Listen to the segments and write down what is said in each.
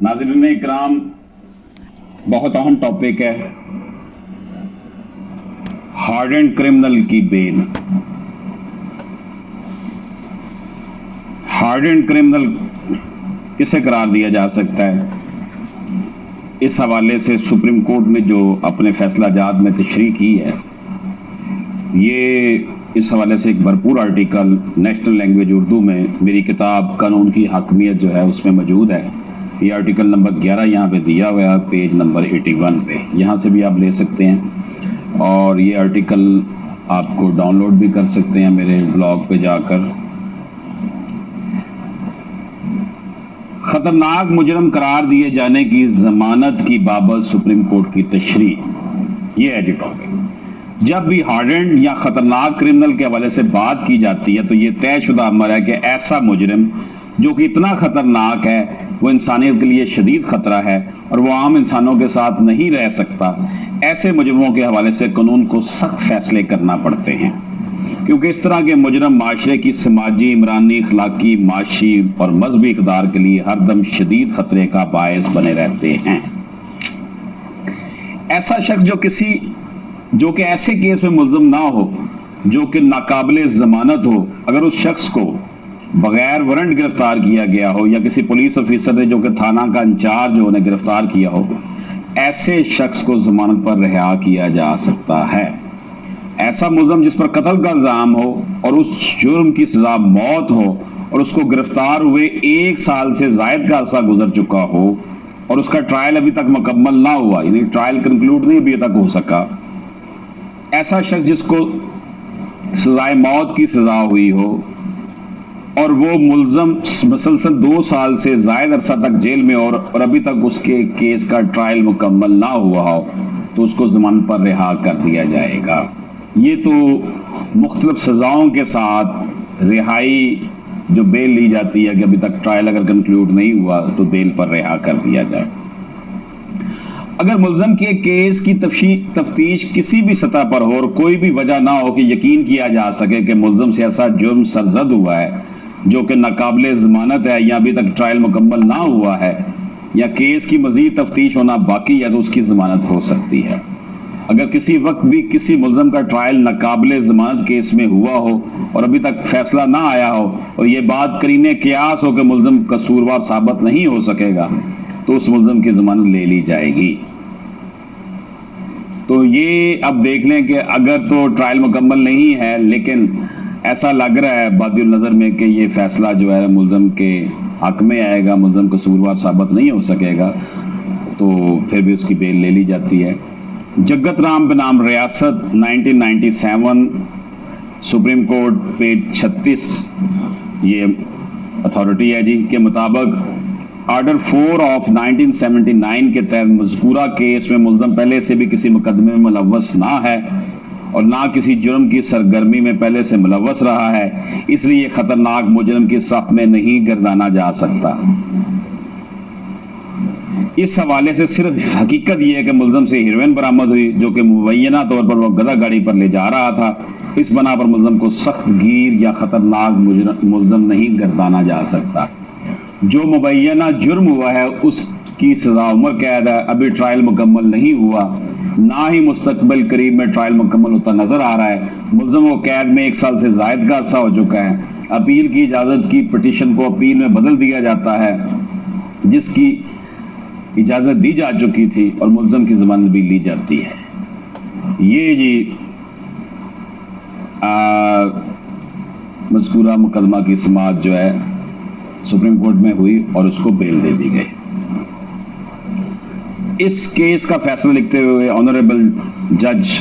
नाज़रीन इकराम, बहुत अहम टॉपिक है हार्डेंड क्रिमिनल की बेल। हार्डेंड क्रिमिनल किसे करार दिया जा सकता है, इस हवाले से सुप्रीम कोर्ट ने जो अपने फैसला जात में तशरीह की है, ये इस हवाले से एक भरपूर आर्टिकल नेशनल लैंग्वेज उर्दू में मेरी किताब कानून की हकमियत जो है उसमें मौजूद है। ये आर्टिकल नंबर 11 यहाँ पे दिया हुआ है, पेज नंबर 81 पे, यहाँ से भी आप ले सकते हैं। और ये आर्टिकल आपको डाउनलोड भी कर सकते हैं मेरे ब्लॉग पे जाकर। खतरनाक मुजरम करार दिए जाने की जमानत की बाबत सुप्रीम कोर्ट की तशरीह, ये है जी टॉपिक। जब भी हार्डेंड या खतरनाक क्रिमिनल के हवाले से बात की जाती है तो ये तयशुदा अमर है कि ऐसा मुजरिम जो कि इतना खतरनाक है, वो इंसानियत के लिए शदीद खतरा है और वो आम इंसानों के साथ नहीं रह सकता। ऐसे मुजरिमों के हवाले से कानून को सख्त फैसले करना पड़ते हैं, क्योंकि इस तरह के मुजरम माशरे की समाजी, इमरानी, अखलाकी, माशी और मजहबी इक़दार के लिए हरदम शदीद खतरे का बायस बने रहते हैं। ऐसा शख्स जो कि ऐसे केस में मुल्ज़म ना हो, जो कि नाकाबिले ज़मानत हो, अगर उस शख्स को बगैर वारंट गिरफ्तार किया गया हो या किसी पुलिस ऑफिसर ने जो कि थाना का इंचार्ज हो उन्हें गिरफ्तार किया हो, ऐसे शख्स को जमानत पर रिहा किया जा सकता है। ऐसा मुल्ज़म जिस पर कत्ल का इल्ज़ाम हो और उस जुर्म की सज़ा मौत हो और उसको गिरफ्तार हुए 1 साल से ज़ायद का अरसा गुजर चुका हो और उसका ट्रायल अभी तक मुकम्मल ना हुआ, यानी ट्रायल कंक्लूड नहीं अभी तक हो सका। ऐसा शख्स जिसको सजाए मौत की सज़ा हुई हो और वो मुल्ज़म मुसलसल 2 साल से ज़ायद अरसा तक जेल में और अभी तक उसके केस का ट्रायल मुकम्मल ना हुआ हो, तो उसको ज़मानत पर रिहा कर दिया जाएगा। ये तो मुख्तलिफ सज़ाओं के साथ रिहाई जो बेल ली जाती है कि अभी तक ट्रायल अगर कंक्लूड नहीं हुआ तो बेल पर रिहा कर दिया जाए। अगर मुल्ज़म के केस की तफ्तीश किसी भी सतह पर हो और कोई भी वजह ना हो कि यकीन किया जा सके कि मुल्ज़म से ऐसा जुर्म सरजद हुआ है जो कि नाकाबिले ज़मानत है या अभी तक ट्रायल मुकम्मल ना हुआ है या केस की मज़ीद तफ्तीश होना बाकी है, तो उसकी ज़मानत हो सकती है। अगर किसी वक्त भी किसी मुल्ज़म का ट्रायल नाकाबिले ज़मानत केस में हुआ हो और अभी तक फैसला ना आया हो और ये बात करीने क़ियास हो कि मुल्ज़म कसूरवार साबित नहीं हो सकेगा, तो उस मुल्ज़म की ज़मानत ले ली जाएगी। तो ये अब देख लें कि अगर तो ट्रायल मुकम्मल नहीं है लेकिन ऐसा लग रहा है बादिल नज़र में कि ये फ़ैसला जो है मुल्ज़म के हक़ में आएगा, मुल्ज़म कसूरवार साबित नहीं हो सकेगा, तो फिर भी उसकी बेल ले ली जाती है। जगत राम बनाम रियासत 1997 सुप्रीम कोर्ट पेज 36 ये अथॉरिटी है जी के मुताबिक ऑर्डर 4 ऑफ 1979 के तहत मज़कूरा केस में मुल्ज़म पहले से भी किसी मुकदमे में मुलव्वस ना है और ना किसी जुर्म की सरगर्मी में पहले से मुलव्वस रहा है, इसलिए ख़तरनाक मुजरम की सफ़ में नहीं गर्दाना जा सकता। इस हवाले से सिर्फ हकीकत यह है कि मुल्ज़म से हेरोइन बरामद हुई जो कि मुबैना तौर पर वह गधा गाड़ी पर ले जा रहा था। इस बना पर मुल्ज़म को सख्त गिर या ख़तरनाक मुल्ज़म नहीं गर्दाना जा सकता। जो मुबैना जुर्म हुआ है उसकी सज़ा उम्र कैद है, अभी ट्रायल मुकम्मल नहीं हुआ, ना ही मुस्तकबिल करीब में ट्रायल मुकम्मल होता नज़र आ रहा है। मुल्ज़म को कैद में 1 साल से ज़ायद का अरसा हो चुका है। अपील की इजाज़त की पिटीशन को अपील में बदल दिया जाता है जिसकी इजाज़त दी जा चुकी थी और मुल्ज़म की ज़मानत भी ली जाती है। ये जी मज़कूरा मुकदमा की समाअत जो है सुप्रीम कोर्ट में हुई और उसको बेल दे दी गई। इस केस का फैसला लिखते हुए ऑनरेबल जज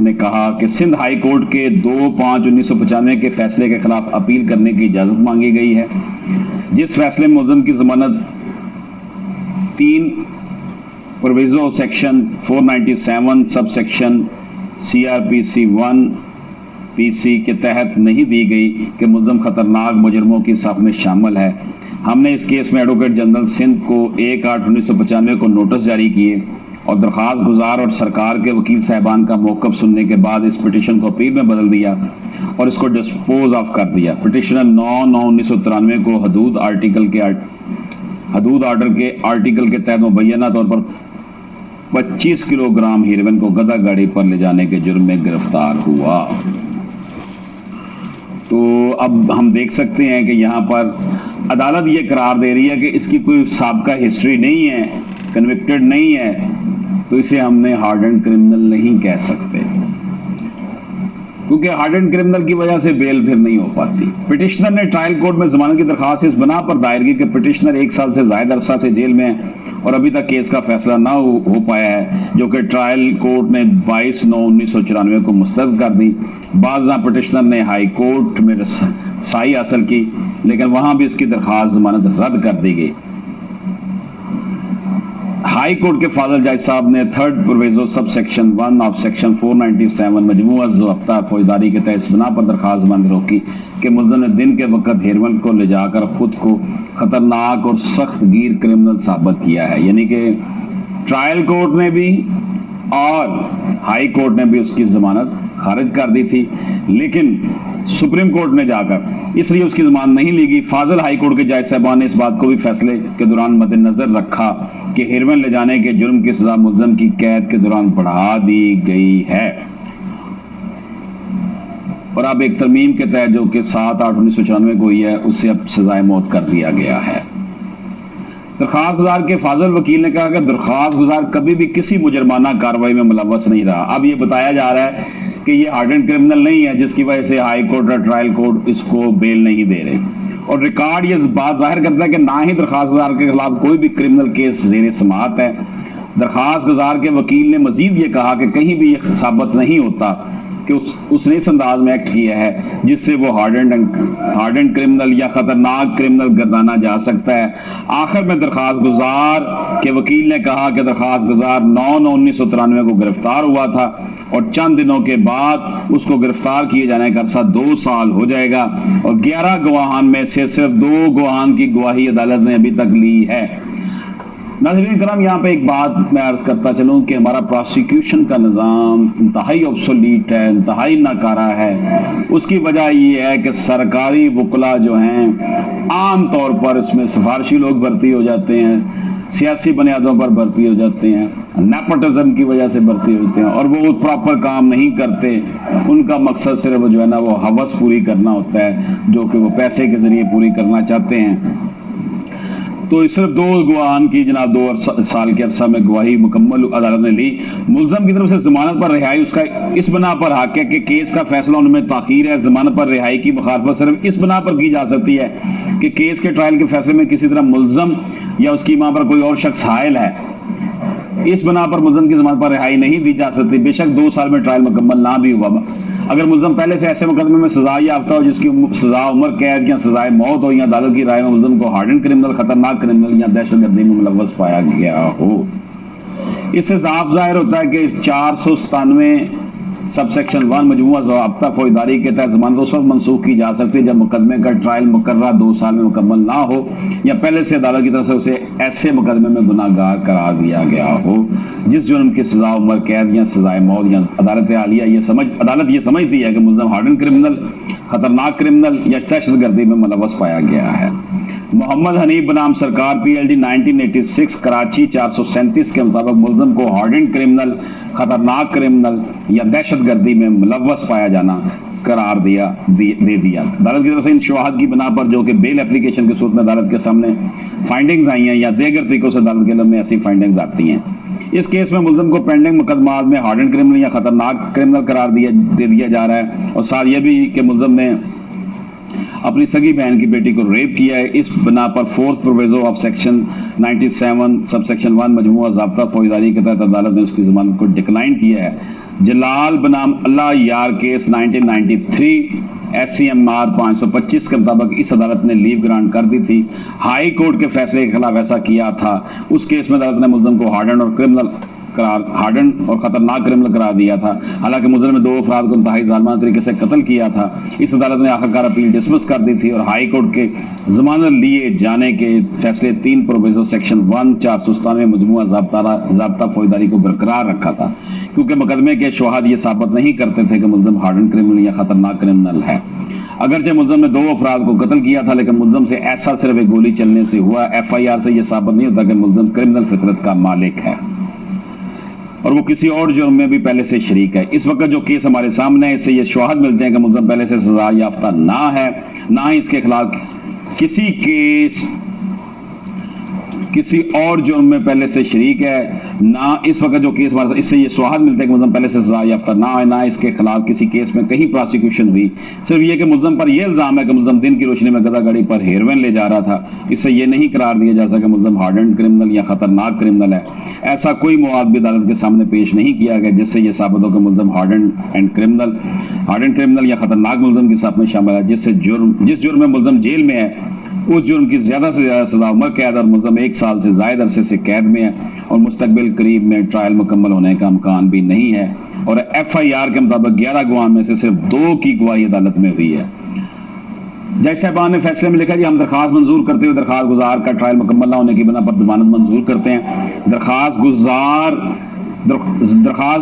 ने कहा कि सिंध हाई कोर्ट के 2/5/1995 के फैसले के खिलाफ अपील करने की इजाज़त मांगी गई है, जिस फैसले में मुल्ज़म की ज़मानत 3 proviso section 497 sub section CRPC 1 PC के तहत नहीं दी गई कि मुल्ज़म ख़तरनाक मुजरमों की सफ़ में शामिल है। हमने इस केस में एडवोकेट जनरल सिंध को 1/8/1995 को नोटिस जारी किए और दरख्वास्त गुजार और सरकार के वकील साहबान का मौक़िफ़ सुनने के बाद इस पिटीशन को अपील में बदल दिया और इसको डिस्पोज ऑफ कर दिया। पिटिशनर 9/9/1993 को हदूद आर्टिकल के हदूद ऑर्डर के आर्टिकल के तहत मुबैना तौर पर 25 किलोग्राम हेरोइन को गधा गाड़ी पर ले जाने के जुर्म में गिरफ्तार हुआ। तो अब हम देख सकते हैं कि यहाँ पर अदालत ये करार दे रही है कि इसकी कोई साबका हिस्ट्री नहीं है, कन्विक्टेड नहीं है, तो इसे हमने हार्डन क्रिमिनल नहीं कह सकते, क्योंकि हार्डन क्रिमिनल की वजह से बेल फिर नहीं हो पाती। पिटिशनर ने ट्रायल कोर्ट में जमानत की दरखास्त इस बना पर दायर की कि पिटिशनर 1 साल से ज्यादा अरसा से जेल में है और अभी तक केस का फैसला ना हो पाया है, जो कि ट्रायल कोर्ट ने 22/9/1994 को मुस्तरद कर दी। बाद पिटिशनर ने हाई कोर्ट में रसाई हासिल की, लेकिन वहां भी इसकी दरखास्त जमानत रद्द कर दी गई। हाई कोर्ट के फादर जज साहब ने 3rd proviso sub section 1 of section 497 मजमूआ ज़ब्ता फौजदारी के तहत इस बना पर दरखास्त बंद रोकी कि मुल्ज़िम ने दिन के वक्त हेरोइन को ले जाकर खुद को खतरनाक और सख्त गिर क्रिमिनल साबित किया है। यानी कि ट्रायल कोर्ट ने भी और हाई कोर्ट ने भी उसकी जमानत खारिज कर दी थी, लेकिन सुप्रीम कोर्ट ने जाकर इसलिए उसकी जमानत नहीं ली गई। फाजिल हाई कोर्ट के जज साहबान ने इस बात को भी फैसले के दौरान मद्देनजर रखा कि हेरोइन ले जाने के जुर्म की सजा मुल्ज़िम की कैद के दौरान बढ़ा दी गई है और अब एक तरमीम के तहत जो कि 7/8/1994 को हुई है, उससे अब सजाए मौत कर दिया गया है। दरखास्त गुजार के फाजिल वकील ने कहा कि दरखास्त गुजार कभी भी किसी मुजरमाना कार्रवाई में मुलव्वस नहीं रहा। अब ये बताया जा रहा है कि ये हार्डन क्रिमिनल नहीं है, जिसकी वजह से हाई कोर्ट और ट्रायल कोर्ट इसको बेल नहीं दे रहे। और रिकॉर्ड ये बात जाहिर करता है कि ना ही दरखास्त गुजार के खिलाफ कोई भी क्रिमिनल केस ज़ेर समाअत है। दरखास्त गुजार के वकील ने मजीद ये कहा कि कहीं भी ये साबित नहीं होता कि उसने इस अंदाज में एक्ट किया है जिससे वो हार्डन क्रिमिनल या खतरनाक क्रिमिनल गर्दाना जा सकता है। आखिर में दरखास्त गुजार के वकील ने कहा कि दरखास्त गुजार 9/9/1993 को गिरफ्तार हुआ था और चंद दिनों के बाद उसको गिरफ्तार किए जाने का अरसा 2 साल हो जाएगा और 11 गवाहान में से सिर्फ 2 गवाहान की गवाही अदालत ने अभी तक ली है। नाज़रीन करम, यहाँ पे एक बात मैं अर्ज करता चलूँ कि हमारा प्रोसिक्यूशन का निज़ाम इंतहाई ऑब्सोलीट है, इंतहाई नाकारा है। उसकी वजह ये है कि सरकारी वकला जो हैं आम तौर पर इसमें सिफारशी लोग भर्ती हो जाते हैं, सियासी बुनियादों पर भर्ती हो जाते हैं, नेपोटिज्म की वजह से भर्ती होते हैं और वो प्रॉपर काम नहीं करते। उनका मकसद सिर्फ जो है ना वो हवस पूरी करना होता है, जो कि वो पैसे के ज़रिए पूरी करना चाहते हैं। तो सिर्फ 2 गवाहान की जनाब 2 साल के अरसा में गवाही मुकम्मल अदालत ने ली। मुल्ज़म की तरफ से जमानत पर रिहाई उसका इस बना पर हक है कि केस का फैसला उनमें ताख़ीर है। जमानत पर रिहाई की मुखालफत सिर्फ इस बना पर की जा सकती है कि केस के ट्रायल के फैसले में किसी तरह मुल्ज़म या उसकी मां पर कोई और शख्स हायल है। इस बना पर मुल्ज़म की जमानत पर रिहाई नहीं दी जा सकती, बेशक 2 साल में ट्रायल मुकम्मल ना भी हुआ। अगर मुल्ज़म पहले से ऐसे मुकदमे में सजा याफ्ता हो जिसकी सजा उम्र कैद या सजाए मौत हो या अदालत की राय में मुल्ज़म को हार्डन क्रिमिनल, खतरनाक क्रिमिनल या दहशतगर्दी में मुलव्वस पाया गया हो, इससे साफ जाहिर होता है कि 497 सब सेक्शन 1 मजमूआ ज़ब्ता फौजदारी के तहत जमानत उस वक्त मनसूख की जा सकती है जब मुकदमे का ट्रायल मुकर्रर 2 साल में मुकम्मल ना हो या पहले से अदालत की तरफ से उसे ऐसे मुकदमे में गुनाहगार करार दिया गया हो जिस जुर्म की सजा उम्र कैद या सजाए मौत या अदालत ये समझती है कि मुल्ज़म हार्डन क्रिमिनल, खतरनाक क्रिमिनल या दहशतगर्दी में मुलव्वस पाया गया है। मोहम्मद हनीफ बनाम सरकार PLD 1986 कराची 437 के मुताबिक मुल्ज़म को हार्डन क्रिमिनल, खतरनाक क्रिमिनल या दहशतगर्दी में मुलव्वस पाया जाना करार दे दिया। अदालत की तरफ से इन शवाहद की बना पर जो कि बेल एप्लीकेशन की सूरत में अदालत के सामने फाइंडिंग्स आई हैं या दीगर तरीकों से अदालत के में ऐसी फाइंडिंग्स आती हैं, इस केस में मुल्ज़म को पेंडिंग मुकदमात में हार्डन क्रिमिनल या खतरनाक क्रिमिनल करार दे दिया जा रहा है। और साथ ये भी कि मुल्ज़म ने अपनी सगी बहन की बेटी को रेप किया है। इस बना पर 4th proviso of section 97 sub section 1 मजमूआ ज़ब्ता फौजदारी के तहत अदालत ने उसकी जमानत को डिक्लाइन किया है। जलाल बनाम अल्लाह यार केस 1993 SCMR 525 के मुताबिक इस अदालत ने लीव ग्रांट कर दी थी। हाई कोर्ट के फैसले के खिलाफ ऐसा किया था। उस केस में अदालत ने मुल्ज़म को हार्डन और खतरनाक क्रिमिनल करार दिया था। हालांकि मुल्ज़म ने 2 अफराद को इंतहाई ज़ालिमाना तरीके से कत्ल किया था। इस अदालत ने आखिरकार अपील डिसमिस कर दी थी और हाई कोर्ट के जमानत लिए जाने के फैसले 3 प्रोविजो सेक्शन 1 497 मजमूआ ज़ब्ता फौजदारी को बरकरार रखा था, क्योंकि मुकदमे के शवाहद ये साबित नहीं करते थे कि मुल्ज़म हार्डन क्रिमिनल या खतरनाक क्रिमिनल है। अगरचे मुलजम ने 2 अफराद को कत्ल किया था, लेकिन मुलजम से ऐसा सिर्फ एक गोली चलने से हुआ। FIR से यह साबित नहीं होता कि मुलजम क्रिमिनल फितरत का मालिक है और वो किसी और जुर्म में भी पहले से शरीक है। इस वक्त जो केस हमारे सामने है, इससे ये शवाहद मिलते हैं कि मुलजम पहले से सजा याफ्ता ना है, ना ही इसके खिलाफ किसी और जुर्म में पहले से शरीक है, ना इस वक्त जो केस हमारे, इससे ये शवाहद मिलते हैं कि मुलजम पहले से सजा याफ्ता ना है, ना इसके खिलाफ किसी केस में कहीं प्रोसिक्यूशन हुई। सिर्फ ये कि मुलजम पर यह इल्ज़ाम है कि मुलजम दिन की रोशनी में गदा गाड़ी पर हेरोइन ले जा रहा था। इससे ये नहीं करार दिया जा सका मुलजम हार्डन क्रिमिनल या ख़तरनाक क्रिमिनल है। ऐसा कोई मवाद भी अदालत के सामने पेश नहीं किया गया जिससे यह साबित हो कि मुलजम हार्डन क्रिमिनल या ख़तरनाक मुलजम की साथ में शामिल है। जिस जुर्म में मुलजम जेल में है उस जुर्म की ज़्यादा से ज़्यादा सजा उम्र कैद और मुलजम 1 साल से ज़ायद अरसे से कैद में है और मुस्तकबिल करीब में ट्रायल मुकम्मल होने का इम्कान भी नहीं है। और FIR के मुताबिक 11 गवाह में से सिर्फ 2 की गवाही अदालत में हुई है। जज साहबान ने फैसले में लिखा कि हम दरखास्त मंजूर करते हुए दरखास्त गुजार का ट्रायल मुकम्मल न होने की बिना पर जमानत मंजूर करते हैं। दरखास्त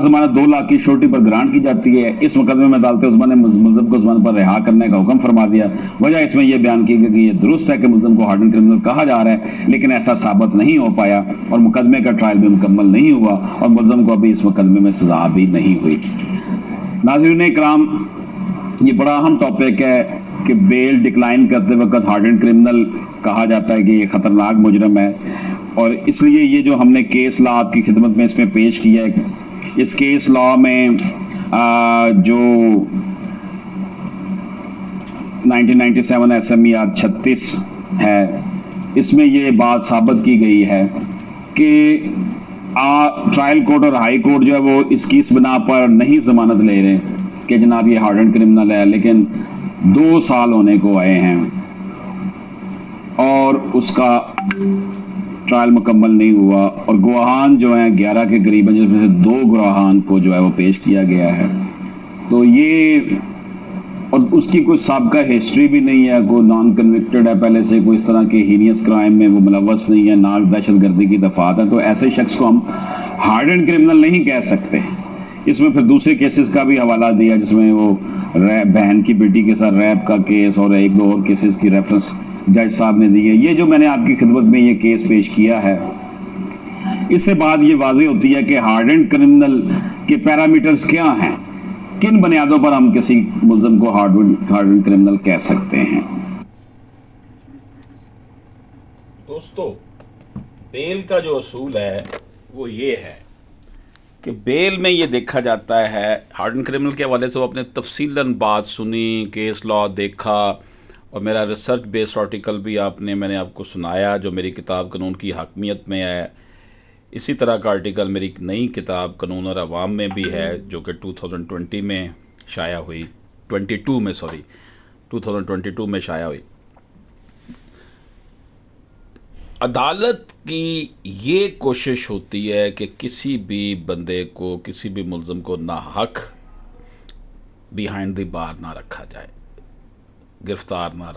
जमानत 2 लाख की श्योरिटी पर ग्रांट की जाती है। इस मुकदमे में अदालत उस्मान ने मुलजम को जमानत पर रिहा करने का हुक्म फरमा दिया। वजह इसमें यह बयान की गई कि यह दुरुस्त है कि मुलजम को हार्डन क्रिमिनल कहा जा रहा है, लेकिन ऐसा साबित नहीं हो पाया और मुकदमे का ट्रायल भी मुकम्मल नहीं हुआ और मुलजम को अभी इस मुकदमे में सजा भी नहीं हुई। नाज़रीन इकराम, ये बड़ा अहम टॉपिक है कि बेल डिक्लाइन करते वक्त हार्डन क्रिमिनल कहा जाता है कि ये ख़तरनाक मुजरम है और इसलिए ये जो हमने केस लॉ आपकी खिदमत में इसमें पेश किया है, इस केस लॉ में जो 1997 SMER 36 है, इसमें ये बात साबित की गई है कि ट्रायल कोर्ट और हाई कोर्ट जो है वो इसकी इस बिना पर नहीं ज़मानत ले रहे कि जनाब ये हार्डन क्रिमिनल है, लेकिन 2 साल होने को आए हैं और उसका ट्रायल मुकम्मल नहीं हुआ और गवाहान जो हैं 11 के करीब हैं, जिसमें से 2 गवाहान को जो है वो पेश किया गया है। तो ये और उसकी कोई साबका हिस्ट्री भी नहीं है, कोई नॉन कन्विक्टेड है पहले से, कोई इस तरह के हीनियस क्राइम में वो मुलव्वस नहीं है, ना दहशतगर्दी की दफात है। तो ऐसे शख्स को हम हार्डन क्रिमिनल नहीं कह सकते। इसमें फिर दूसरे केसेस का भी हवाला दिया जिसमें वो बहन की बेटी के साथ रैप का केस और 1-2 और केसेस की रेफरेंस जज साहब ने दी है। ये जो मैंने आपकी खिदमत में ये केस पेश किया है, इससे बात ये वाज़ेह होती है कि हार्डन क्रिमिनल के पैरामीटर्स क्या हैं, किन बुनियादों पर हम किसी मुलजम को हार्डन क्रिमिनल कह सकते हैं। दोस्तों, बेल का जो असूल है वो ये है कि बेल में ये देखा जाता है, हार्डन क्रिमिनल के हवाले से वो अपने तफसीलन बात सुनी, केस लॉ देखा और मेरा रिसर्च बेस्ड आर्टिकल भी मैंने आपको सुनाया जो मेरी किताब कानून की हकमियत में है। इसी तरह का आर्टिकल मेरी नई किताब कानून और अवाम में भी है जो कि 2020 में शाया हुई, 2022 में शाया हुई। अदालत की ये कोशिश होती है कि किसी भी बंदे को, किसी भी मुल्ज़िम को नाहक बिहाइंड द बार ना रखा जाए, गिरफ़्तार ना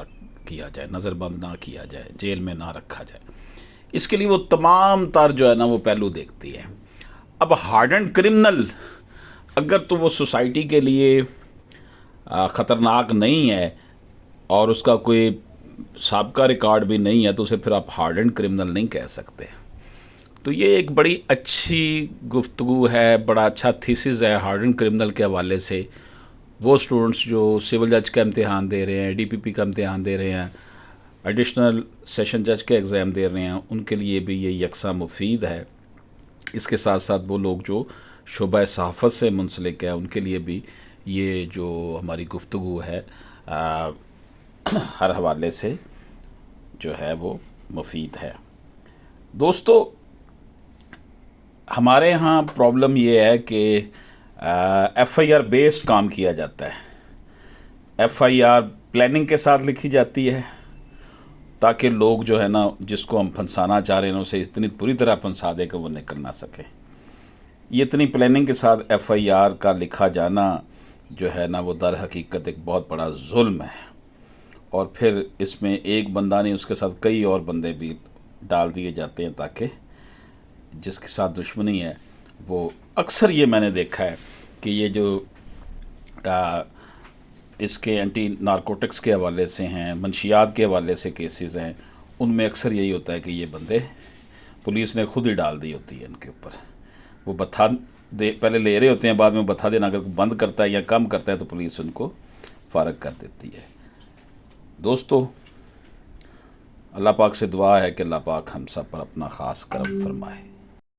किया जाए, नज़रबंद ना किया जाए, जेल में ना रखा जाए। इसके लिए वो तमाम तर जो है ना वो पहलू देखती है। अब हार्डन क्रिमिनल अगर तो वो सोसाइटी के लिए ख़तरनाक नहीं है और उसका कोई साबका रिकॉर्ड भी नहीं है तो उसे फिर आप हार्डन क्रिमिनल नहीं कह सकते। तो ये एक बड़ी अच्छी गुफ्तगू है, बड़ा अच्छा थीसिस है हार्डन क्रिमिनल के हवाले से। वो स्टूडेंट्स जो सिविल जज का इम्तिहान दे रहे हैं, DPP का इम्तिहान दे रहे हैं, एडिशनल सेशन जज के एग्ज़ाम दे रहे हैं, उनके लिए भी ये यकसा मुफीद है। इसके साथ साथ वो लोग जो शुबा सहाफ़त से मुंसलिक है उनके लिए भी ये जो हमारी गुफ्तगू है हर हवाले से जो है वो मुफीद है। दोस्तों, हमारे यहाँ प्रॉब्लम ये है कि FIR बेस्ड काम किया जाता है। FIR प्लानिंग के साथ लिखी जाती है ताकि लोग जो है ना जिसको हम फंसाना चाह रहे हैं उसे इतनी पूरी तरह फंसा दे कि वो निकल ना सके। ये इतनी प्लानिंग के साथ FIR का लिखा जाना जो है ना वो दर हकीकत एक बहुत बड़ा जुल्म है। और फिर इसमें एक बंदा नहीं, उसके साथ कई और बंदे भी डाल दिए जाते हैं ताकि जिसके साथ दुश्मनी है वो, अक्सर ये मैंने देखा है कि ये जो इसके एंटी नारकोटिक्स के हवाले से हैं, मंशियात के हवाले से केसेस हैं, उनमें अक्सर यही होता है कि ये बंदे पुलिस ने खुद ही डाल दी होती है इनके ऊपर। वो बता दे, पहले ले रहे होते हैं, बाद में बता देना अगर बंद करता है या कम करता है तो पुलिस उनको फारग कर देती है। दोस्तों, अल्लाह पाक से दुआ है कि अल्लाह पाक हम सब पर अपना ख़ास करम फरमाए।